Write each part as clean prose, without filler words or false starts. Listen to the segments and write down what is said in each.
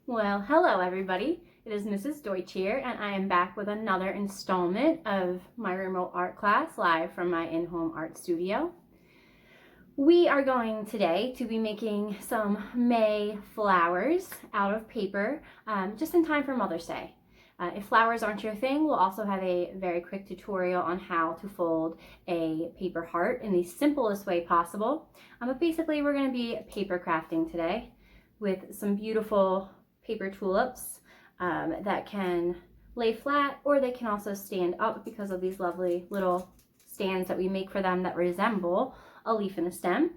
Well, hello everybody. It is Mrs. Deutsch here, and I am back with another installment of my remote art class live from my in-home art studio. We are going today to be making some May flowers out of paper, just in time for Mother's Day. If flowers aren't your thing, we'll also have a very quick tutorial on how to fold a paper heart in the simplest way possible. But basically, we're going to be paper crafting today with some beautiful paper tulips that can lay flat, or they can also stand up because of these lovely little stands that we make for them that resemble a leaf and a stem.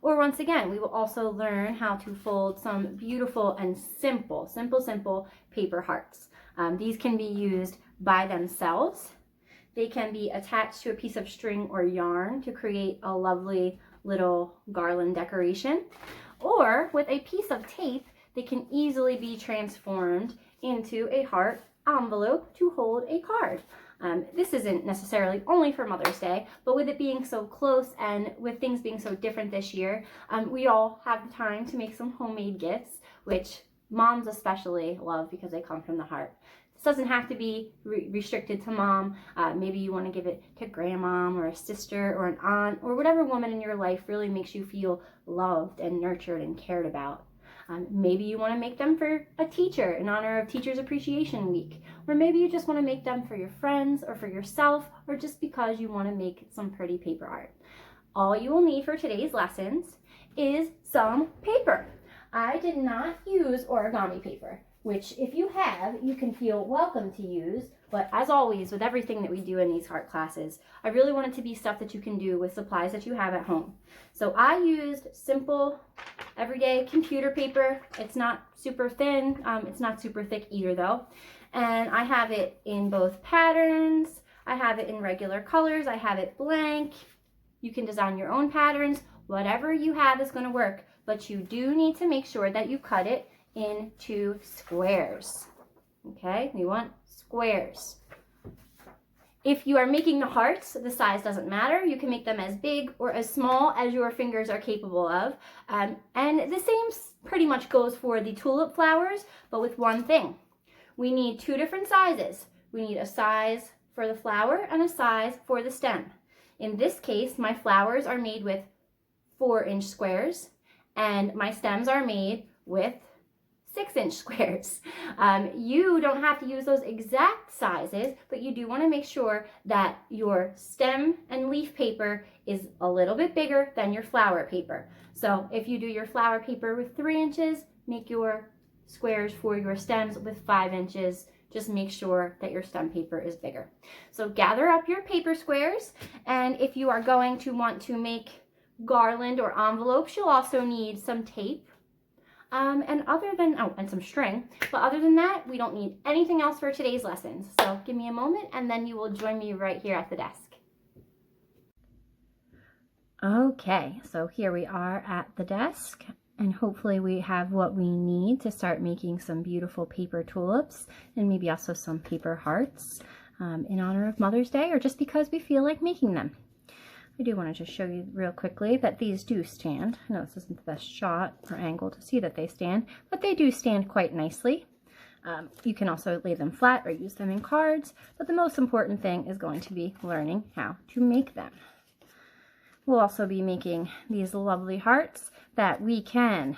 Or once again, we will also learn how to fold some beautiful and simple paper hearts. These can be used by themselves. They can be attached to a piece of string or yarn to create a lovely little garland decoration. Or with a piece of tape, they can easily be transformed into a heart envelope to hold a card. This isn't necessarily only for Mother's Day, but with it being so close and with things being so different this year, we all have the time to make some homemade gifts, which moms especially love because they come from the heart. This doesn't have to be restricted to mom. Maybe you want to give it to grandmom or a sister or an aunt or whatever woman in your life really makes you feel loved and nurtured and cared about. Maybe you want to make them for a teacher in honor of Teachers Appreciation Week. Or maybe you just want to make them for your friends or for yourself, or just because you want to make some pretty paper art. All you will need for today's lessons is some paper. I did not use origami paper, which if you have, you can feel welcome to use. But as always, with everything that we do in these art classes, I really want it to be stuff that you can do with supplies that you have at home. So I used simple, everyday computer paper. It's not super thin. It's not super thick either though. And I have it in both patterns. I have it in regular colors. I have it blank. You can design your own patterns. Whatever you have is going to work. But you do need to make sure that you cut it into squares. Okay, we want squares. If you are making the hearts, the size doesn't matter. You can make them as big or as small as your fingers are capable of. And the same pretty much goes for the tulip flowers, but with one thing. We need two different sizes. We need a size for the flower and a size for the stem. In this case, my flowers are made with 4-inch squares and my stems are made with 6-inch squares. You don't have to use those exact sizes, but you do want to make sure that your stem and leaf paper is a little bit bigger than your flower paper. So if you do your flower paper with 3 inches, make your squares for your stems with 5 inches. Just make sure that your stem paper is bigger. So gather up your paper squares, and if you are going to want to make garland or envelopes, you'll also need some tape. And some string. But other than that, we don't need anything else for today's lessons. So give me a moment and then you will join me right here at the desk. Okay, so here we are at the desk, and hopefully we have what we need to start making some beautiful paper tulips and maybe also some paper hearts in honor of Mother's Day, or just because we feel like making them. I do want to just show you real quickly that these do stand. I know this isn't the best shot or angle to see that they stand, but they do stand quite nicely. You can also lay them flat or use them in cards, but the most important thing is going to be learning how to make them. We'll also be making these lovely hearts that we can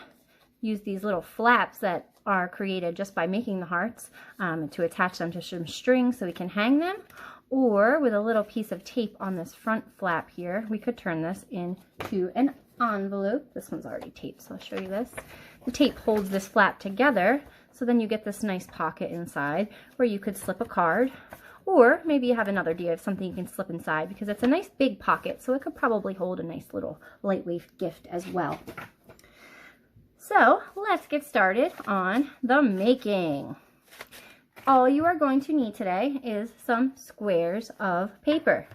use these little flaps that are created just by making the hearts to attach them to some string so we can hang them. Or with a little piece of tape on this front flap here, we could turn this into an envelope. This one's already taped, so I'll show you this. The tape holds this flap together, so then you get this nice pocket inside where you could slip a card. Or maybe you have another idea of something you can slip inside, because it's a nice big pocket, so it could probably hold a nice little lightweight gift as well. So let's get started on the making. All you are going to need today is some squares of paper.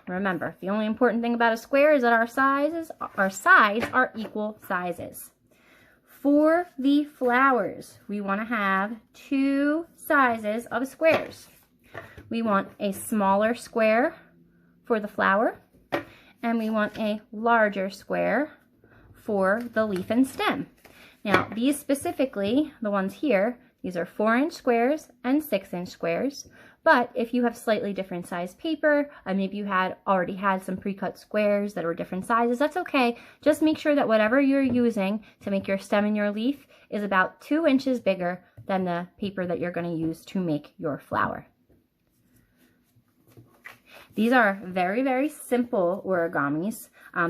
Remember, the only important thing about a square is that our sides are equal sizes. For the flowers, we want to have 2 sizes of squares. We want a smaller square for the flower, and we want a larger square for the leaf and stem. Now, these specifically, the ones here, these are 4-inch squares and 6-inch squares. But if you have slightly different size paper, maybe you already had some pre-cut squares that were different sizes, that's okay. Just make sure that whatever you're using to make your stem and your leaf is about 2 inches bigger than the paper that you're going to use to make your flower. These are very, very simple origamis.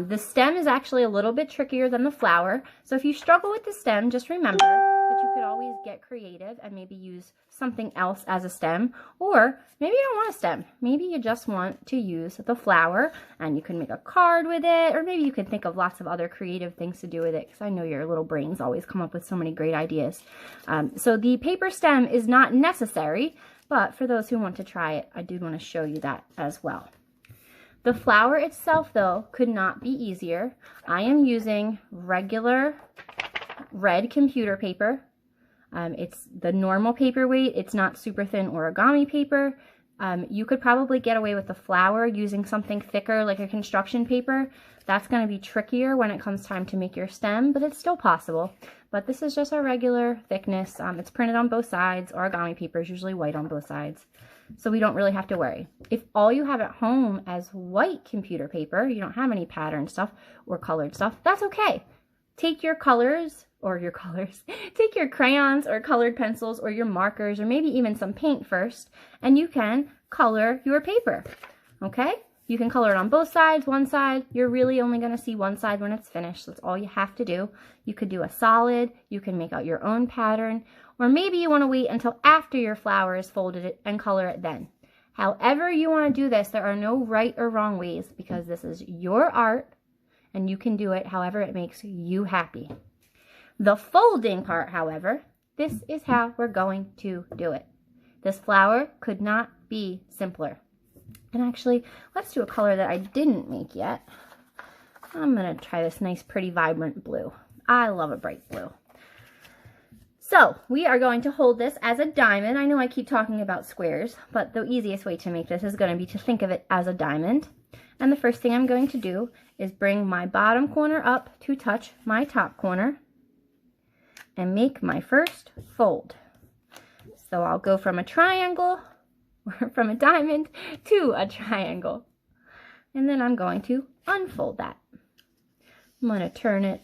The stem is actually a little bit trickier than the flower. So if you struggle with the stem, just remember that you could always get creative and maybe use something else as a stem. Or maybe you don't want a stem. Maybe you just want to use the flower and you can make a card with it. Or maybe you can think of lots of other creative things to do with it, because I know your little brains always come up with so many great ideas. So the paper stem is not necessary, but for those who want to try it, I do want to show you that as well. The flower itself, though, could not be easier. I am using regular red computer paper. It's the normal paper weight. It's not super thin origami paper. You could probably get away with the flower using something thicker like a construction paper. That's going to be trickier when it comes time to make your stem, but it's still possible. But this is just a regular thickness. It's printed on both sides. Origami paper is usually white on both sides, so we don't really have to worry. If all you have at home as white computer paper, you don't have any pattern stuff or colored stuff, that's okay. Take your colors, take your crayons or colored pencils or your markers or maybe even some paint first, and you can color your paper, okay? You can color it on both sides, one side. You're really only going to see one side when it's finished. That's all you have to do. You could do a solid. You can make out your own pattern. Or maybe you want to wait until after your flower is folded and color it then. However you want to do this, there are no right or wrong ways, because this is your art and you can do it however it makes you happy. The folding part, however, this is how we're going to do it. This flower could not be simpler. And actually, let's do a color that I didn't make yet. I'm going to try this nice, pretty, vibrant blue. I love a bright blue. So, we are going to hold this as a diamond. I know I keep talking about squares, but the easiest way to make this is going to be to think of it as a diamond. And the first thing I'm going to do is bring my bottom corner up to touch my top corner and make my first fold. So I'll go from a triangle, or from a diamond to a triangle. And then I'm going to unfold that. I'm going to turn it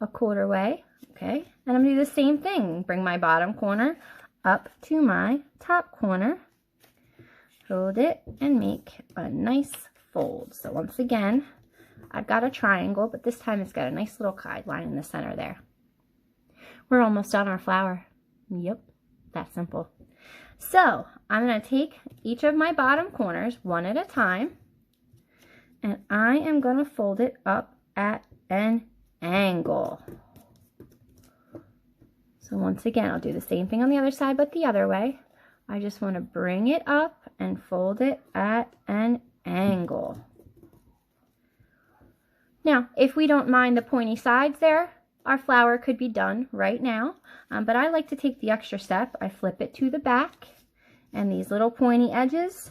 a quarter way, okay? And I'm going to do the same thing. Bring my bottom corner up to my top corner, hold it, and make a nice fold. So once again, I've got a triangle, but this time it's got a nice little guideline in the center there. We're almost on our flower. Yep, that's simple. So I'm going to take each of my bottom corners one at a time, and I am going to fold it up at an angle. So once again, I'll do the same thing on the other side, but the other way. I just want to bring it up and fold it at an angle. Now, if we don't mind the pointy sides there, our flower could be done right now, but I like to take the extra step. I flip it to the back, and these little pointy edges,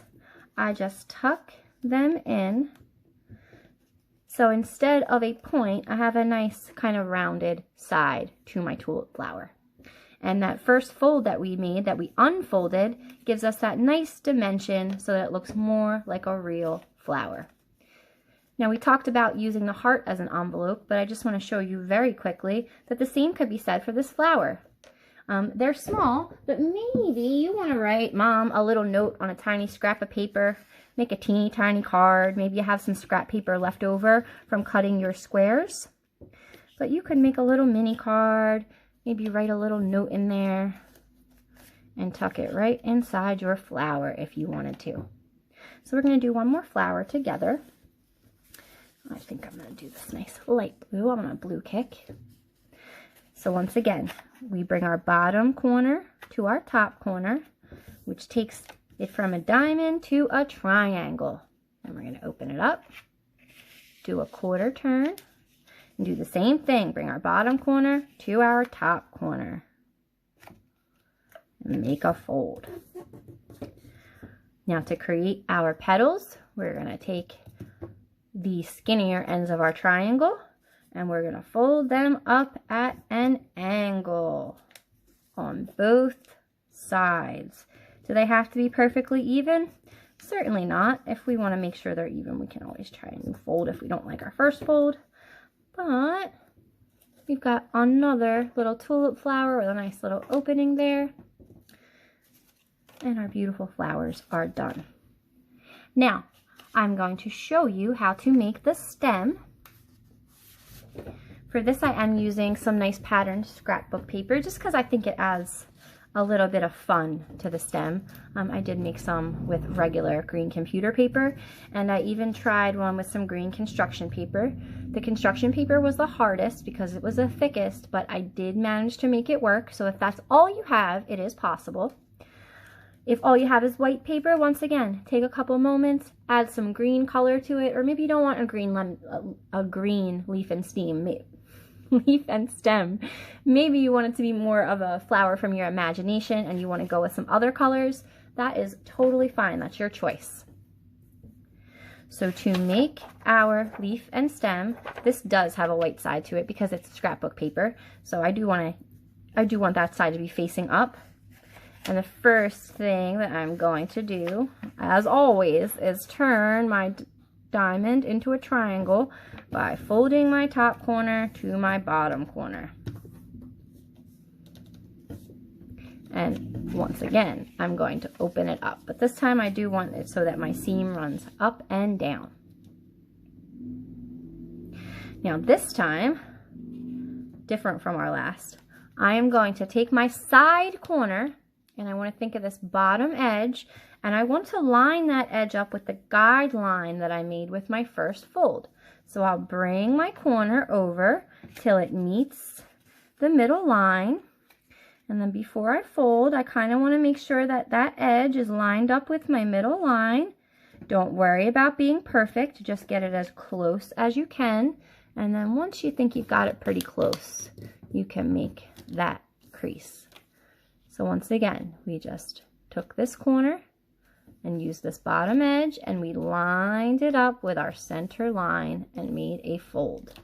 I just tuck them in. So instead of a point, I have a nice kind of rounded side to my tulip flower. And that first fold that we made, that we unfolded, gives us that nice dimension so that it looks more like a real flower. Now, we talked about using the heart as an envelope, but I just want to show you very quickly that the same could be said for this flower. They're small, but maybe you want to write Mom a little note on a tiny scrap of paper, make a teeny tiny card. Maybe you have some scrap paper left over from cutting your squares. But you could make a little mini card, maybe write a little note in there, and tuck it right inside your flower if you wanted to. So we're going to do one more flower together. I think I'm going to do this nice light blue. I'm on a blue kick. So once again, we bring our bottom corner to our top corner, which takes it from a diamond to a triangle. And we're going to open it up, do a quarter turn, and do the same thing. Bring our bottom corner to our top corner and make a fold. Now to create our petals, we're going to take the skinnier ends of our triangle, and we're going to fold them up at an angle on both sides. Do they have to be perfectly even? Certainly not. If we want to make sure they're even, we can always try a new fold if we don't like our first fold. But we've got another little tulip flower with a nice little opening there. And our beautiful flowers are done. Now, I'm going to show you how to make the stem. For this, I am using some nice patterned scrapbook paper just because I think it adds a little bit of fun to the stem. I did make some with regular green computer paper, and I even tried one with some green construction paper. The construction paper was the hardest because it was the thickest, but I did manage to make it work. So if that's all you have, it is possible. If all you have is white paper, once again, take a couple moments, add some green color to it, or maybe you don't want a green leaf and stem. Maybe you want it to be more of a flower from your imagination and you want to go with some other colors. That is totally fine. That's your choice. So to make our leaf and stem, this does have a white side to it because it's scrapbook paper. So I do want that side to be facing up. And the first thing that I'm going to do, as always, is turn my diamond into a triangle by folding my top corner to my bottom corner. And once again, I'm going to open it up. But this time I do want it so that my seam runs up and down. Now this time, different from our last, I am going to take my side corner, and I want to think of this bottom edge, and I want to line that edge up with the guideline that I made with my first fold. So I'll bring my corner over till it meets the middle line. And then before I fold, I kind of want to make sure that that edge is lined up with my middle line. Don't worry about being perfect. Just get it as close as you can. And then once you think you've got it pretty close, you can make that crease. So once again, we just took this corner and used this bottom edge, and we lined it up with our center line and made a fold.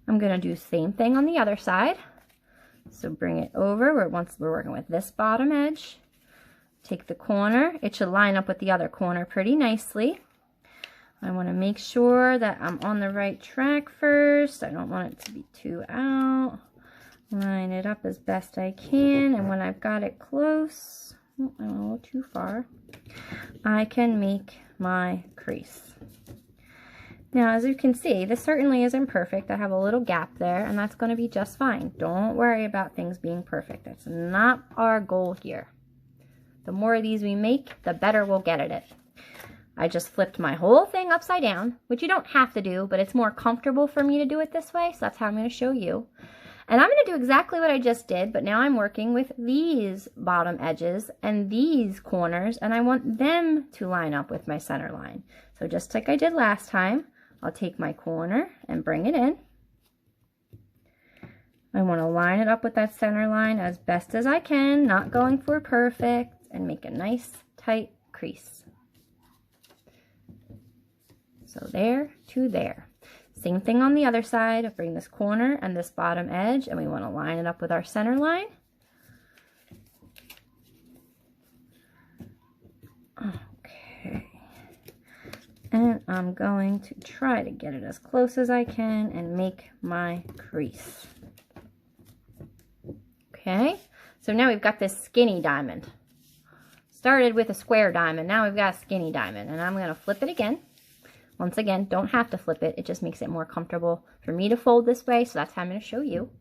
I'm going to do the same thing on the other side. So bring it over. Once we're working with this bottom edge, take the corner. It should line up with the other corner pretty nicely. I want to make sure that I'm on the right track first. I don't want it to be too out. Line it up as best I can, and when I've got it close, I'm a little too far, I can make my crease. Now, as you can see, this certainly isn't perfect. I have a little gap there, and that's going to be just fine. Don't worry about things being perfect. That's not our goal here. The more of these we make, the better we'll get at it. I just flipped my whole thing upside down, which you don't have to do, but it's more comfortable for me to do it this way, so that's how I'm going to show you. And I'm going to do exactly what I just did, but now I'm working with these bottom edges and these corners, and I want them to line up with my center line. So just like I did last time, I'll take my corner and bring it in. I want to line it up with that center line as best as I can, not going for perfect, and make a nice tight crease. So there to there. Same thing on the other side. Bring this corner and this bottom edge, and we want to line it up with our center line. Okay. And I'm going to try to get it as close as I can and make my crease. Okay. So now we've got this skinny diamond. Started with a square diamond. Now we've got a skinny diamond, and I'm going to flip it again. Once again, don't have to flip it. It just makes it more comfortable for me to fold this way, so that's how I'm going to show you.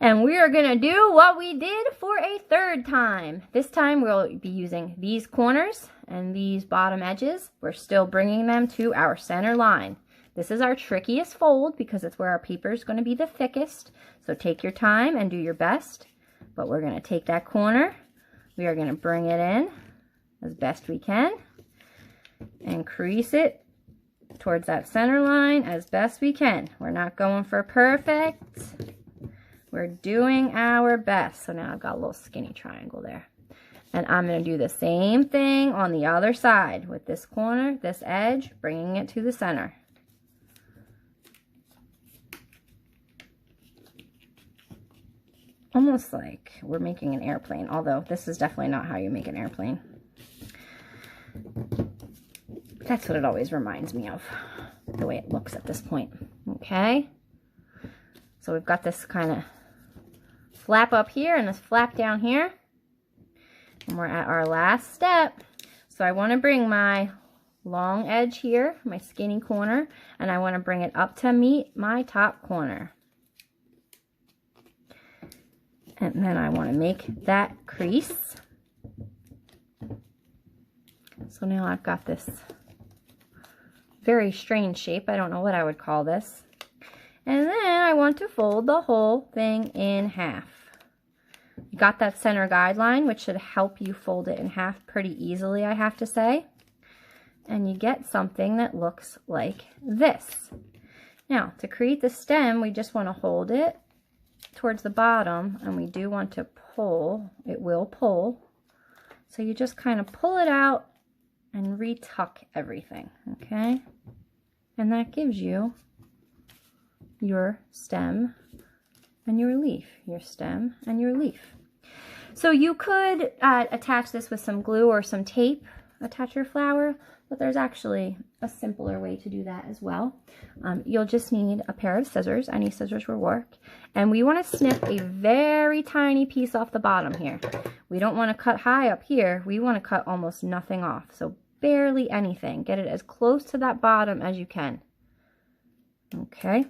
And we are going to do what we did for a third time. This time we'll be using these corners and these bottom edges. We're still bringing them to our center line. This is our trickiest fold because it's where our paper is going to be the thickest. So take your time and do your best. But we're going to take that corner. We are going to bring it in as best we can and crease it towards that center line as best we can. We're not going for perfect. We're doing our best. So now I've got a little skinny triangle there. And I'm going to do the same thing on the other side with this corner, this edge, bringing it to the center. almost like we're making an airplane, although this is definitely not how you make an airplane. That's what it always reminds me of, the way it looks at this point. Okay, so we've got this kind of flap up here and this flap down here, and we're at our last step. So I want to bring my long edge here, my skinny corner, and I want to bring it up to meet my top corner. And then I want to make that crease. So now I've got this very strange shape. I don't know what I would call this. And then I want to fold the whole thing in half. You got that center guideline, which should help you fold it in half pretty easily, I have to say. And you get something that looks like this. Now, to create the stem, we just want to hold it towards the bottom, and we do want to pull. It will pull. So you just kind of pull it out and retuck everything, okay? And that gives you your stem and your leaf, your stem and your leaf. So you could attach this with some glue or some tape, attach your flower, but there's actually a simpler way to do that as well. You'll just need a pair of scissors. Any scissors will work. And we want to snip a very tiny piece off the bottom here. We don't want to cut high up here. We want to cut almost nothing off. So barely anything. Get it as close to that bottom as you can. Okay.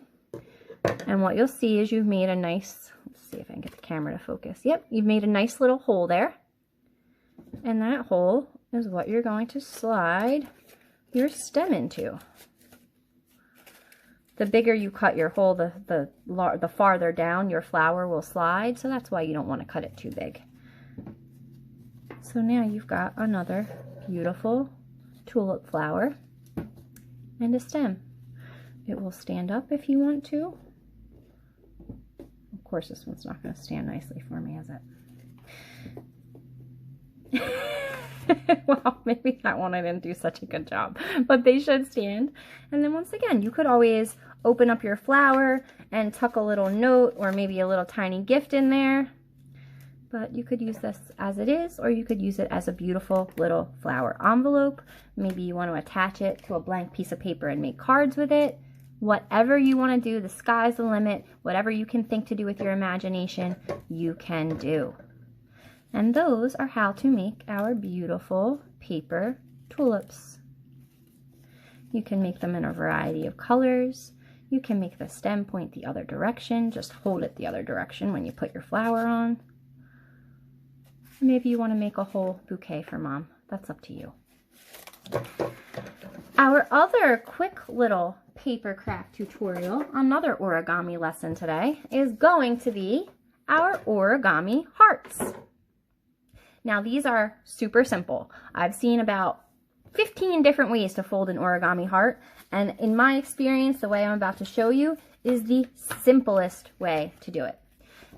And what you'll see is you've made a nice, let's see if I can get the camera to focus. Yep, you've made a nice little hole there. And that hole is what you're going to slide your stem into. The bigger you cut your hole, the farther down your flower will slide, so that's why you don't want to cut it too big. So now you've got another beautiful tulip flower and a stem. It will stand up if you want to. Of course, this one's not going to stand nicely for me, is it? Well, maybe that one I didn't do such a good job, but they should stand. And then once again, you could always open up your flower and tuck a little note or maybe a little tiny gift in there. But you could use this as it is, or you could use it as a beautiful little flower envelope. Maybe you want to attach it to a blank piece of paper and make cards with it. Whatever you want to do, the sky's the limit. Whatever you can think to do with your imagination, you can do. And those are how to make our beautiful paper tulips. You can make them in a variety of colors. You can make the stem point the other direction. Just hold it the other direction when you put your flower on. Maybe you want to make a whole bouquet for mom. That's up to you. Our other quick little paper craft tutorial, another origami lesson today, is going to be our Origami Hearts. Now these are super simple. I've seen about 15 different ways to fold an origami heart, and in my experience, the way I'm about to show you is the simplest way to do it.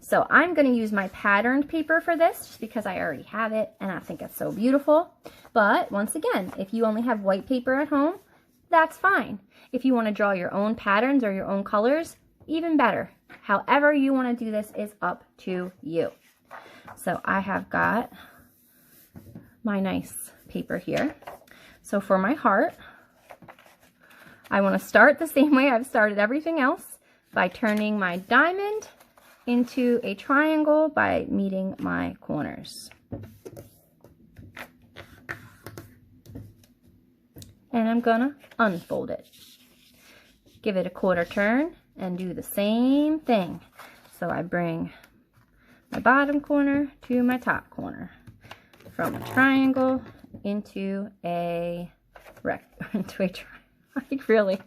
So I'm going to use my patterned paper for this just because I already have it and I think it's so beautiful. But once again, if you only have white paper at home, that's fine. If you want to draw your own patterns or your own colors, even better. However you want to do this is up to you. So I have got my nice paper here. So for my heart, I want to start the same way I've started everything else, by turning my diamond into a triangle by meeting my corners. And I'm gonna unfold it. Give it a quarter turn and do the same thing. So I bring my bottom corner to my top corner. From a triangle into a like really.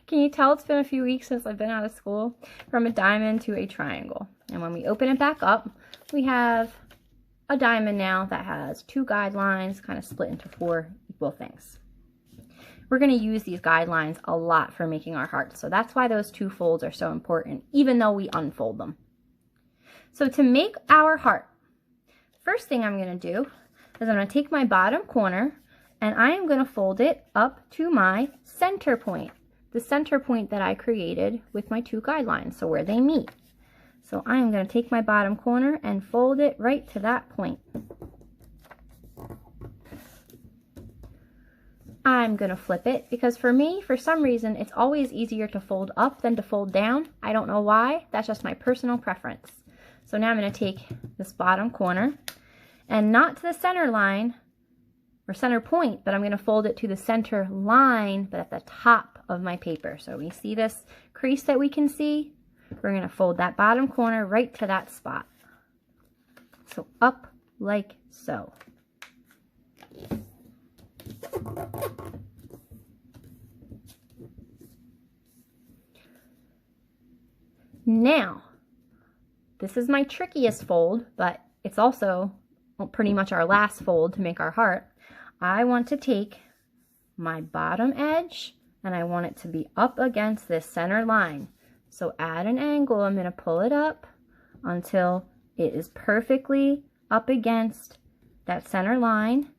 Can you tell it's been a few weeks since I've been out of school? From a diamond to a triangle. And when we open it back up, we have a diamond now that has two guidelines kind of split into four equal things. We're going to use these guidelines a lot for making our hearts. So that's why those two folds are so important, even though we unfold them. So to make our heart, first thing I'm going to do is I'm going to take my bottom corner and I am going to fold it up to my center point. The center point that I created with my two guidelines, so where they meet. So So I'm going to take my bottom corner and fold it right to that point. I'm going to flip it because for me, for some reason, it's always easier to fold up than to fold down. I don't know why. That's just my personal preference. So now I'm going to take this bottom corner and not to the center line or center point, but I'm going to fold it to the center line, but at the top of my paper. So we see this crease that we can see? We're going to fold that bottom corner right to that spot. So up like so. Now, this is my trickiest fold, but it's also pretty much our last fold to make our heart. I want to take my bottom edge and I want it to be up against this center line. So at an angle, I'm going to pull it up until it is perfectly up against that center line.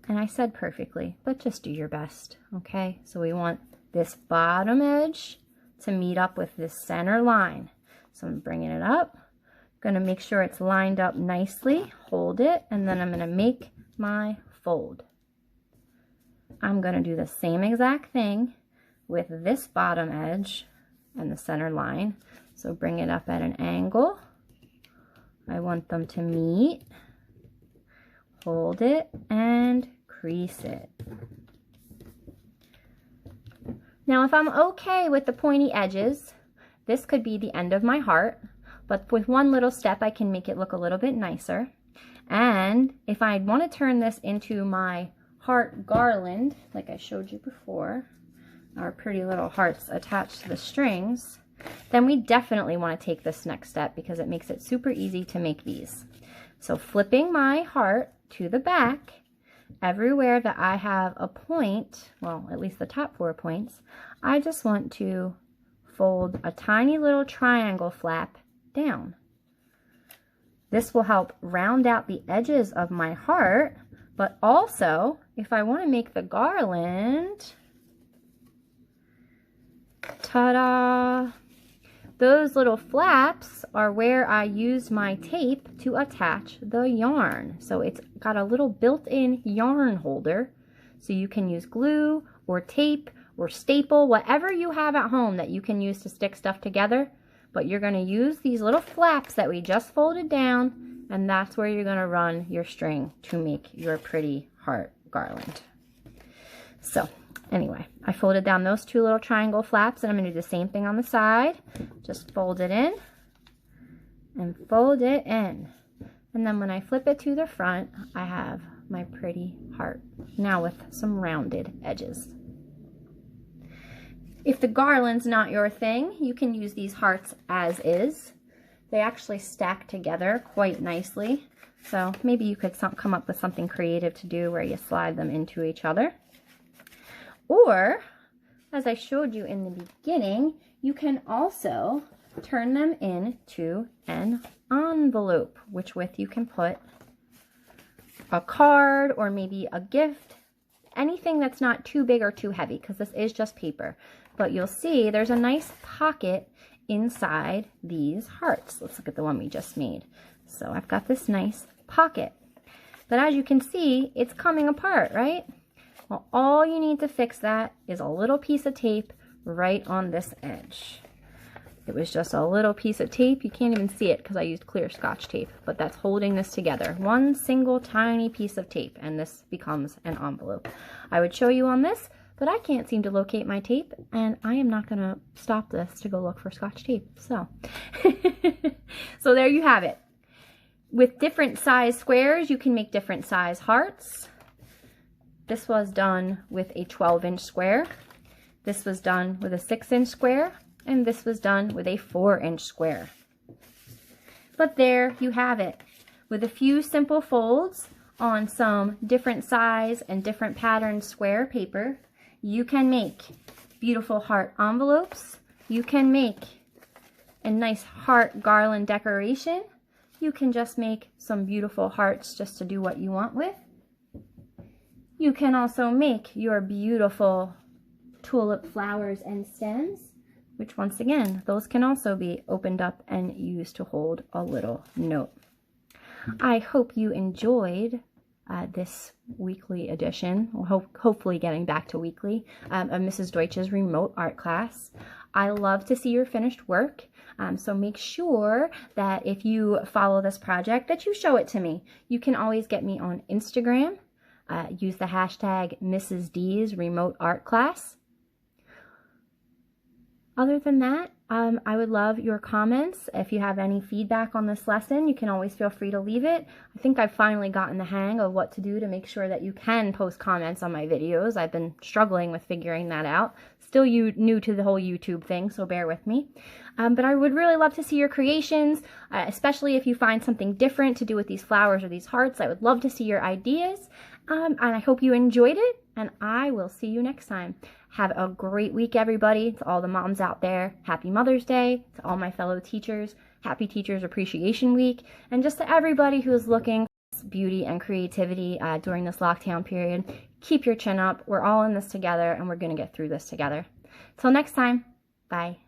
And I said perfectly, but just do your best, okay? So we want this bottom edge to meet up with this center line. So I'm bringing it up, going to make sure it's lined up nicely, hold it, and then I'm going to make my fold. I'm going to do the same exact thing with this bottom edge and the center line. So bring it up at an angle. I want them to meet, hold it, and crease it. Now if I'm okay with the pointy edges, this could be the end of my heart, but with one little step I can make it look a little bit nicer. And if I want to turn this into my heart garland, like I showed you before, our pretty little hearts attached to the strings, then we definitely want to take this next step because it makes it super easy to make these. So flipping my heart to the back, everywhere that I have a point, well, at least the top 4 points, I just want to fold a tiny little triangle flap down. This will help round out the edges of my heart, but also if I want to make the garland, ta-da! Those little flaps are where I used my tape to attach the yarn. So it's got a little built-in yarn holder. So you can use glue or tape or staple, whatever you have at home that you can use to stick stuff together. But you're going to use these little flaps that we just folded down, and that's where you're going to run your string to make your pretty heart garland. So anyway, I folded down those 2 little triangle flaps, and I'm going to do the same thing on the side. Just fold it in and fold it in. And then when I flip it to the front, I have my pretty heart, now with some rounded edges. If the garland's not your thing, you can use these hearts as is. They actually stack together quite nicely. So maybe you could come up with something creative to do where you slide them into each other. Or, as I showed you in the beginning, you can also turn them into an envelope, which with you can put a card or maybe a gift, anything that's not too big or too heavy, because this is just paper. But you'll see there's a nice pocket inside these hearts. Let's look at the one we just made. So I've got this nice pocket. But as you can see, it's coming apart, right? Well, all you need to fix that is a little piece of tape right on this edge. It was just a little piece of tape. You can't even see it because I used clear Scotch tape, but that's holding this together. One single tiny piece of tape, and this becomes an envelope. I would show you on this, but I can't seem to locate my tape, and I am not going to stop this to go look for Scotch tape. So, so there you have it. With different size squares, you can make different size hearts. This was done with a 12-inch square. This was done with a 6-inch square. And this was done with a 4-inch square. But there you have it. With a few simple folds on some different size and different pattern square paper, you can make beautiful heart envelopes. You can make a nice heart garland decoration. You can just make some beautiful hearts just to do what you want with. You can also make your beautiful tulip flowers and stems which once again, those can also be opened up and used to hold a little note. I hope you enjoyed this weekly edition, hopefully getting back to weekly, of Mrs. Deutsch's remote art class. I love to see your finished work, so make sure that if you follow this project that you show it to me. You can always get me on Instagram. Use the hashtag Mrs. D's remote art class. Other than that, I would love your comments. If you have any feedback on this lesson, you can always feel free to leave it. I think I've finally gotten the hang of what to do to make sure that you can post comments on my videos. I've been struggling with figuring that out. Still new to the whole YouTube thing, so bear with me. But I would really love to see your creations, especially if you find something different to do with these flowers or these hearts. I would love to see your ideas. And I hope you enjoyed it, and I will see you next time. Have a great week, everybody. To all the moms out there, happy Mother's Day. To all my fellow teachers, happy Teachers Appreciation Week. And just to everybody who is looking for beauty and creativity during this lockdown period, keep your chin up. We're all in this together, and we're going to get through this together. Till next time, bye.